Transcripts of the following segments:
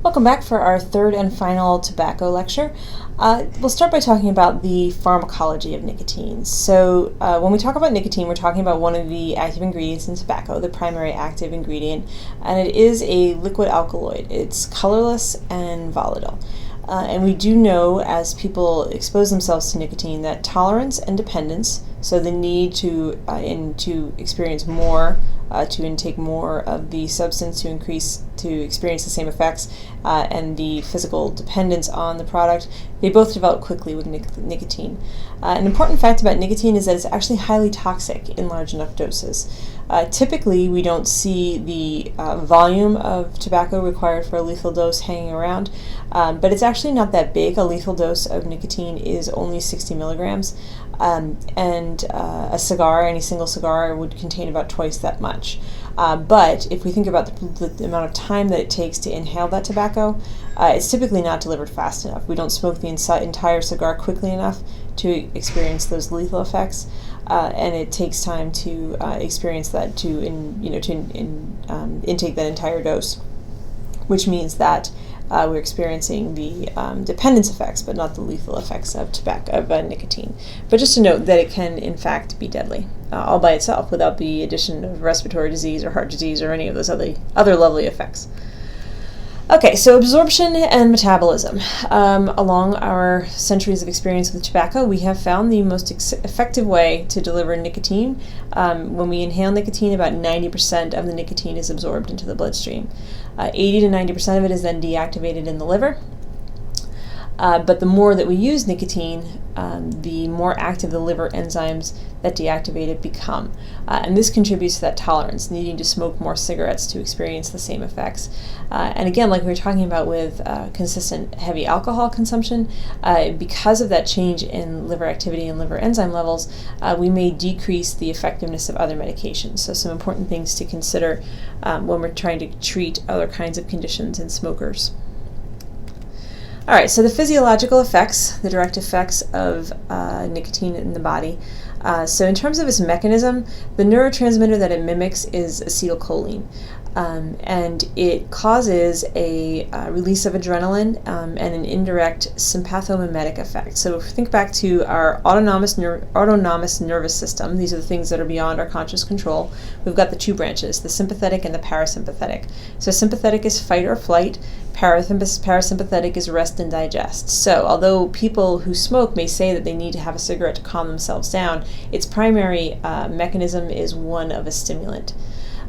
Welcome back for our third and final tobacco lecture. We'll start by talking about the pharmacology of nicotine. So when we talk about nicotine, we're talking about one of the active ingredients in tobacco, the primary active ingredient, and it is a liquid alkaloid. It's colorless and volatile. And we do know, as people expose themselves to nicotine, that tolerance and dependence, so the need to experience more, to intake more of the substance to experience the same effects, and the physical dependence on the product, they both develop quickly with nicotine. An important fact about nicotine is that it's actually highly toxic in large enough doses. Typically, we don't see the volume of tobacco required for a lethal dose hanging around, but it's actually not that big. A lethal dose of nicotine is only 60 milligrams, and a cigar, any single cigar, would contain about twice that much. But if we think about the amount of time that it takes to inhale that tobacco, it's typically not delivered fast enough. We don't smoke the entire cigar quickly enough to experience those lethal effects, and it takes time to experience that, to intake that entire dose, which means that we're experiencing the dependence effects, but not the lethal effects of nicotine. But just to note that it can, in fact, be deadly all by itself, without the addition of respiratory disease or heart disease or any of those other lovely effects. Okay, so absorption and metabolism. Along our centuries of experience with tobacco, we have found the most effective way to deliver nicotine. When we inhale nicotine, about 90% of the nicotine is absorbed into the bloodstream. 80 to 90% of it is then deactivated in the liver. But the more that we use nicotine, the more active the liver enzymes that deactivate it become. And this contributes to that tolerance, needing to smoke more cigarettes to experience the same effects. And again, like we were talking about with consistent heavy alcohol consumption, because of that change in liver activity and liver enzyme levels, we may decrease the effectiveness of other medications. So some important things to consider when we're trying to treat other kinds of conditions in smokers. All right, so the physiological effects, the direct effects of nicotine in the body. So in terms of its mechanism, the neurotransmitter that it mimics is acetylcholine. And it causes a release of adrenaline and an indirect sympathomimetic effect. So if we think back to our autonomous nervous system, these are the things that are beyond our conscious control. We've got the two branches, the sympathetic and the parasympathetic. So sympathetic is fight or flight, parasympathetic is rest and digest. So although people who smoke may say that they need to have a cigarette to calm themselves down, its primary mechanism is one of a stimulant.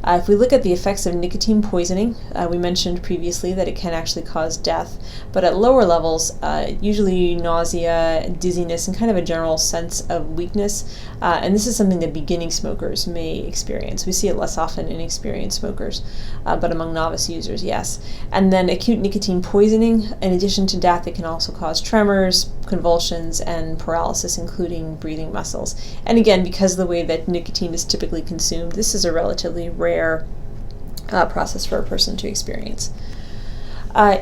If we look at the effects of nicotine poisoning, we mentioned previously that it can actually cause death, but at lower levels, usually nausea, dizziness, and kind of a general sense of weakness. And this is something that beginning smokers may experience. We see it less often in experienced smokers, but among novice users, yes. And then acute nicotine poisoning, in addition to death, it can also cause tremors, convulsions, and paralysis, including breathing muscles. And again, because of the way that nicotine is typically consumed, this is a relatively rare process for a person to experience.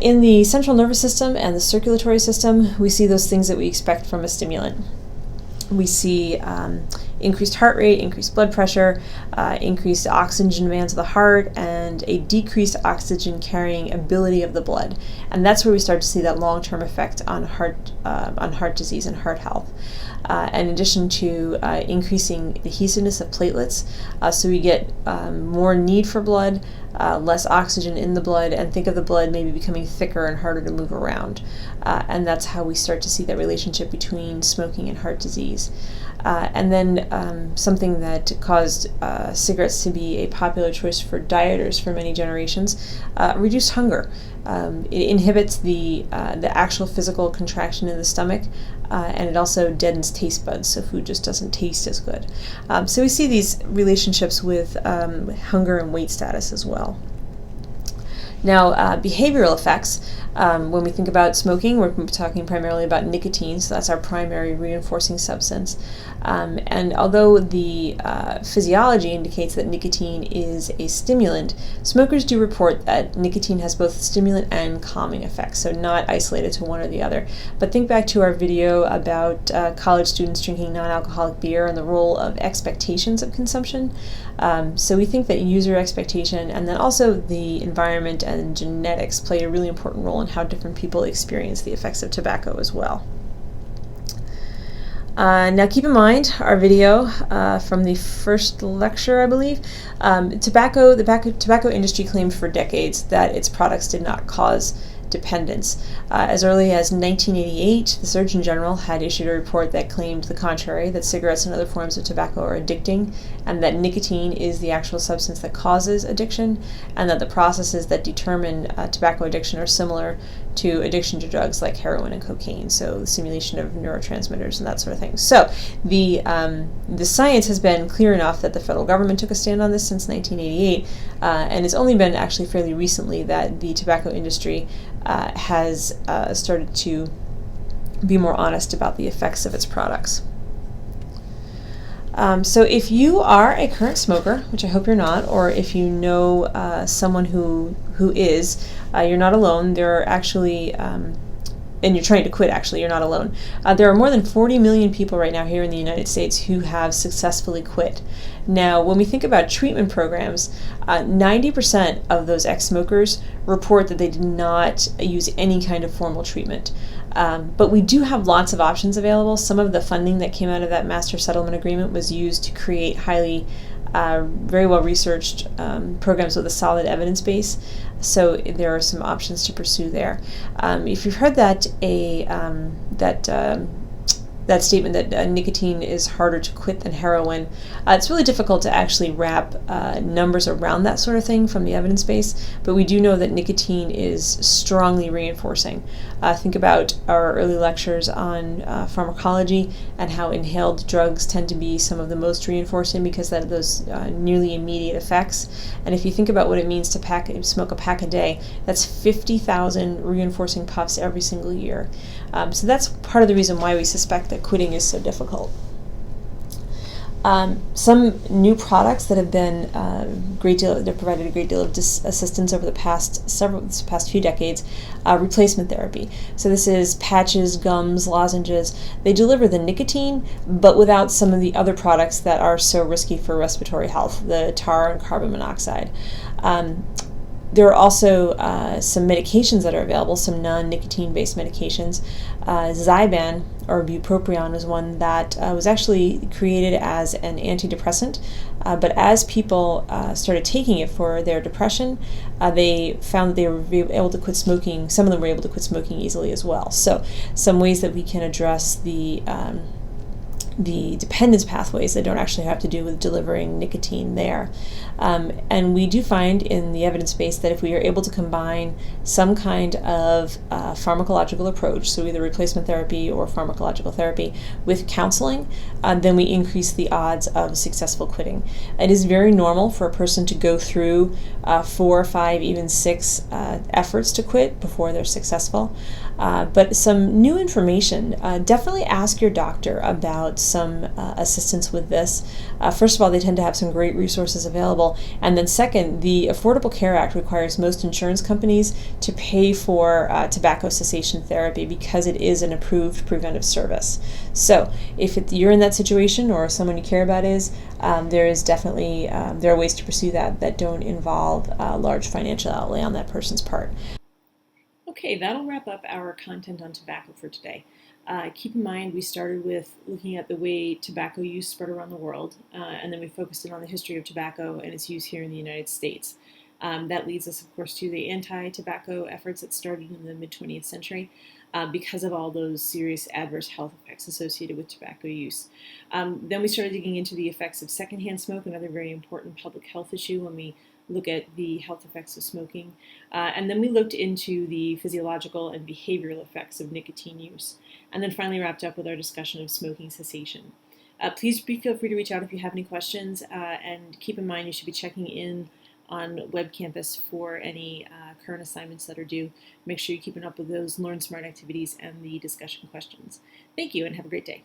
In the central nervous system and the circulatory system, we see those things that we expect from a stimulant. We see increased heart rate, increased blood pressure, increased oxygen demands of the heart, and a decreased oxygen carrying ability of the blood. And that's where we start to see that long-term effect on heart disease and heart health. In addition to increasing the adhesiveness of platelets, so we get more need for blood, less oxygen in the blood, and think of the blood maybe becoming thicker and harder to move around. And that's how we start to see that relationship between smoking and heart disease. And then something that caused cigarettes to be a popular choice for dieters for many generations, reduced hunger. It inhibits the actual physical contraction in the stomach, and it also deadens taste buds, so food just doesn't taste as good. So we see these relationships with hunger and weight status as well. Now, behavioral effects, when we think about smoking, we're talking primarily about nicotine, so that's our primary reinforcing substance. And although the physiology indicates that nicotine is a stimulant, smokers do report that nicotine has both stimulant and calming effects, so not isolated to one or the other. But think back to our video about college students drinking non-alcoholic beer and the role of expectations of consumption. So we think that user expectation and then also the environment and genetics play a really important role in how different people experience the effects of tobacco as well. Now keep in mind our video from the first lecture, I believe. The tobacco industry claimed for decades that its products did not cause dependence. As early as 1988, the Surgeon General had issued a report that claimed the contrary, that cigarettes and other forms of tobacco are addicting, and that nicotine is the actual substance that causes addiction, and that the processes that determine tobacco addiction are similar to addiction to drugs like heroin and cocaine, so the stimulation of neurotransmitters and that sort of thing. So the science has been clear enough that the federal government took a stand on this since 1988, and it's only been actually fairly recently that the tobacco industry has started to be more honest about the effects of its products. So if you are a current smoker, which I hope you're not, or if you know someone who is, you're not alone. There are actually, and you're trying to quit, actually, you're not alone. There are more than 40 million people right now here in the United States who have successfully quit. Now, when we think about treatment programs, 90% of those ex-smokers report that they did not use any kind of formal treatment. But we do have lots of options available. Some of the funding that came out of that master settlement agreement was used to create very well researched programs with a solid evidence base. So there are some options to pursue there. If you've heard that that statement that nicotine is harder to quit than heroin, it's really difficult to actually wrap numbers around that sort of thing from the evidence base, but we do know that nicotine is strongly reinforcing. Think about our early lectures on pharmacology and how inhaled drugs tend to be some of the most reinforcing because of those nearly immediate effects. And if you think about what it means to smoke a pack a day, that's 50,000 reinforcing puffs every single year. So that's part of the reason why we suspect that quitting is so difficult. Some new products that have been they've provided a great deal of assistance over the past few decades. Replacement therapy. So this is patches, gums, lozenges. They deliver the nicotine, but without some of the other products that are so risky for respiratory health, the tar and carbon monoxide. There are also some medications that are available, some non-nicotine-based medications. Zyban, or bupropion, is one that was actually created as an antidepressant, but as people started taking it for their depression, they found that they were able to quit smoking. Some of them were able to quit smoking easily as well. So some ways that we can address the dependence pathways that don't actually have to do with delivering nicotine there. And we do find in the evidence base that if we are able to combine some kind of pharmacological approach, so either replacement therapy or pharmacological therapy, with counseling, then we increase the odds of successful quitting. It is very normal for a person to go through 4, 5, even 6 efforts to quit before they're successful. But some new information, definitely ask your doctor about some assistance with this. First of all, they tend to have some great resources available. And then second, the Affordable Care Act requires most insurance companies to pay for tobacco cessation therapy because it is an approved preventive service. So if you're in that situation or someone you care about is, there is definitely, there are ways to pursue that don't involve large financial outlay on that person's part. Okay, that'll wrap up our content on tobacco for today. Keep in mind we started with looking at the way tobacco use spread around the world, and then we focused in on the history of tobacco and its use here in the United States. That leads us, of course, to the anti-tobacco efforts that started in the mid-20th century because of all those serious adverse health effects associated with tobacco use. Then we started digging into the effects of secondhand smoke, another very important public health issue when we look at the health effects of smoking. And then we looked into the physiological and behavioral effects of nicotine use. And then finally wrapped up with our discussion of smoking cessation. Please feel free to reach out if you have any questions, and keep in mind you should be checking in on Web Campus for any current assignments that are due. Make sure you're keeping up with those Learn Smart activities and the discussion questions. Thank you and have a great day.